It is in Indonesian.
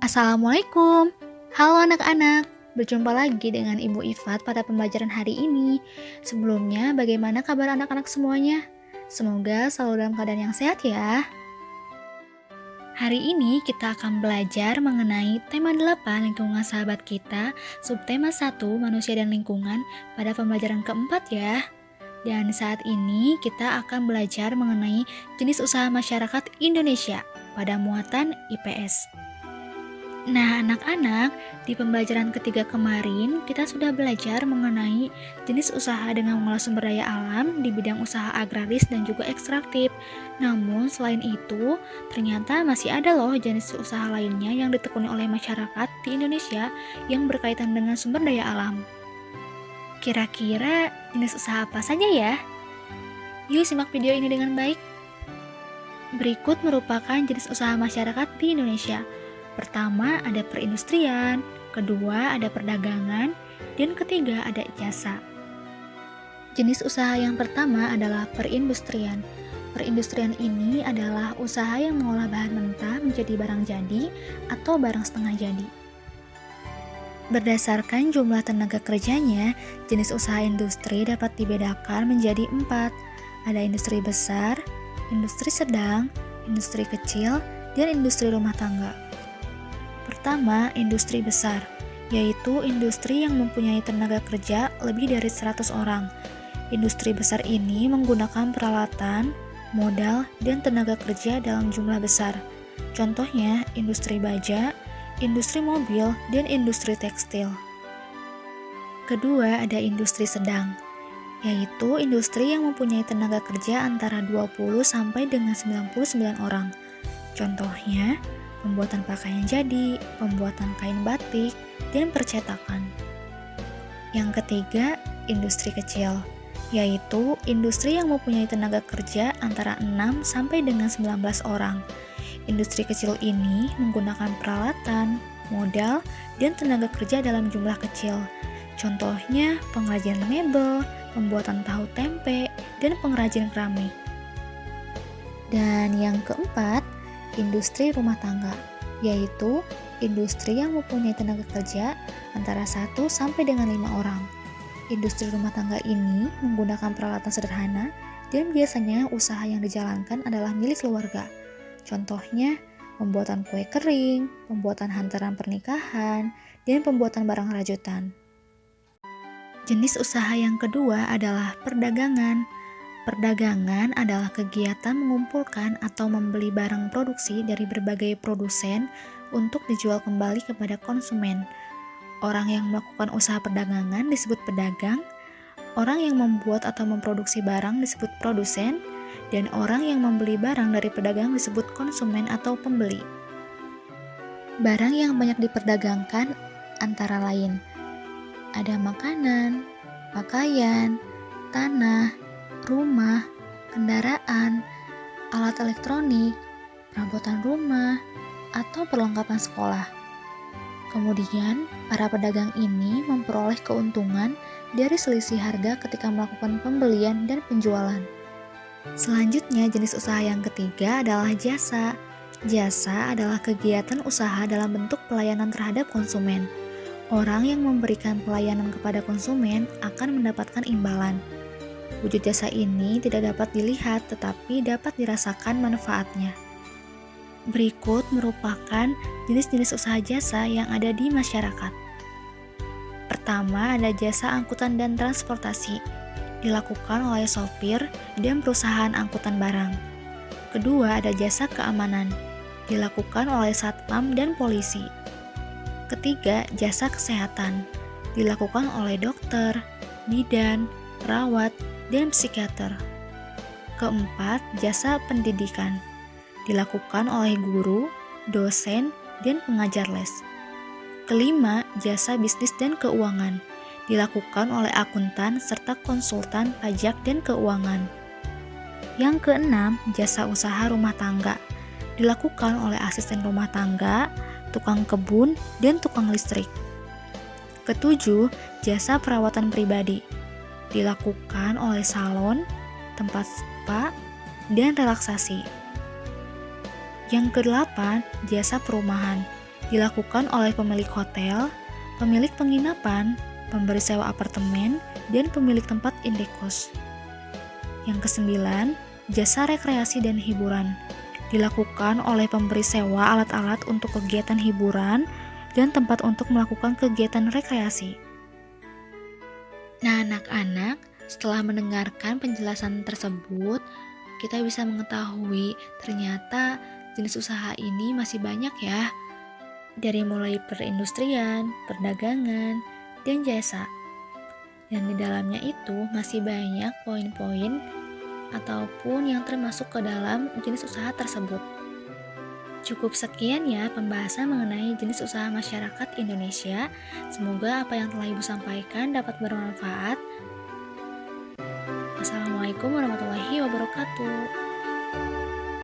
Assalamualaikum. Halo anak-anak, berjumpa lagi dengan Ibu Ifat pada pembelajaran hari ini. Sebelumnya, bagaimana kabar anak-anak semuanya? Semoga selalu dalam keadaan yang sehat ya. Hari ini kita akan belajar mengenai tema 8 lingkungan sahabat kita, subtema 1 manusia dan lingkungan pada pembelajaran keempat ya. Dan saat ini kita akan belajar mengenai jenis usaha masyarakat Indonesia pada muatan IPS. Nah, anak-anak, di pembelajaran ketiga kemarin, kita sudah belajar mengenai jenis usaha dengan mengolah sumber daya alam di bidang usaha agraris dan juga ekstraktif. Namun, selain itu, ternyata masih ada loh jenis usaha lainnya yang ditekuni oleh masyarakat di Indonesia yang berkaitan dengan sumber daya alam. Kira-kira jenis usaha apa saja ya? Yuk simak video ini dengan baik. Berikut merupakan jenis usaha masyarakat di Indonesia. Pertama ada perindustrian, kedua ada perdagangan, dan ketiga ada jasa. Jenis usaha yang pertama adalah perindustrian. Perindustrian ini adalah usaha yang mengolah bahan mentah menjadi barang jadi atau barang setengah jadi. Berdasarkan jumlah tenaga kerjanya, jenis usaha industri dapat dibedakan menjadi 4. Ada industri besar, industri sedang, industri kecil, dan industri rumah tangga. Pertama, industri besar, yaitu industri yang mempunyai tenaga kerja lebih dari 100 orang. Industri besar ini menggunakan peralatan, modal, dan tenaga kerja dalam jumlah besar. Contohnya, industri baja, industri mobil, dan industri tekstil. Kedua, ada industri sedang, yaitu industri yang mempunyai tenaga kerja antara 20 sampai dengan 99 orang. Contohnya, pembuatan pakaian jadi, pembuatan kain batik, dan percetakan. Yang ketiga, industri kecil, yaitu industri yang mempunyai tenaga kerja antara 6 sampai dengan 19 orang. Industri kecil ini menggunakan peralatan, modal, dan tenaga kerja dalam jumlah kecil. Contohnya, pengrajin mebel, pembuatan tahu tempe, dan pengrajin keramik. Dan yang keempat, industri rumah tangga, yaitu industri yang mempunyai tenaga kerja antara 1 sampai dengan 5 orang. Industri rumah tangga ini menggunakan peralatan sederhana dan biasanya usaha yang dijalankan adalah milik keluarga. Contohnya, pembuatan kue kering, pembuatan hantaran pernikahan, dan pembuatan barang rajutan. Jenis usaha yang kedua adalah perdagangan. Perdagangan adalah kegiatan mengumpulkan atau membeli barang produksi dari berbagai produsen untuk dijual kembali kepada konsumen. Orang yang melakukan usaha perdagangan disebut pedagang, orang yang membuat atau memproduksi barang disebut produsen, dan orang yang membeli barang dari pedagang disebut konsumen atau pembeli. Barang yang banyak diperdagangkan antara lain ada makanan, pakaian, tanah, rumah, kendaraan, alat elektronik, perabotan rumah, atau perlengkapan sekolah. Kemudian, para pedagang ini memperoleh keuntungan dari selisih harga ketika melakukan pembelian dan penjualan. Selanjutnya, jenis usaha yang ketiga adalah jasa. Jasa adalah kegiatan usaha dalam bentuk pelayanan terhadap konsumen. Orang yang memberikan pelayanan kepada konsumen akan mendapatkan imbalan. Wujud jasa ini tidak dapat dilihat tetapi dapat dirasakan manfaatnya. Berikut merupakan jenis-jenis usaha jasa yang ada di masyarakat. Pertama, ada jasa angkutan dan transportasi, dilakukan oleh sopir dan perusahaan angkutan barang. Kedua, ada jasa keamanan, dilakukan oleh satpam dan polisi. Ketiga, jasa kesehatan, dilakukan oleh dokter, bidan, perawat, dan psikiater. Keempat, jasa pendidikan, dilakukan oleh guru, dosen, dan pengajar les. Kelima, jasa bisnis dan keuangan, dilakukan oleh akuntan serta konsultan pajak dan keuangan. Yang keenam, jasa usaha rumah tangga, dilakukan oleh asisten rumah tangga, tukang kebun, dan tukang listrik. Ketujuh, jasa perawatan pribadi, dilakukan oleh salon, tempat spa, dan relaksasi. Yang kedelapan, jasa perumahan, dilakukan oleh pemilik hotel, pemilik penginapan, pemberi sewa apartemen, dan pemilik tempat indekos. Yang kesembilan, jasa rekreasi dan hiburan, dilakukan oleh pemberi sewa alat-alat untuk kegiatan hiburan dan tempat untuk melakukan kegiatan rekreasi. Nah, anak-anak, setelah mendengarkan penjelasan tersebut, kita bisa mengetahui ternyata jenis usaha ini masih banyak ya. Dari mulai perindustrian, perdagangan, dan jasa. Dan di dalamnya itu masih banyak poin-poin ataupun yang termasuk ke dalam jenis usaha tersebut. Cukup sekian ya pembahasan mengenai jenis usaha masyarakat Indonesia. Semoga apa yang telah Ibu sampaikan dapat bermanfaat. Wassalamualaikum warahmatullahi wabarakatuh.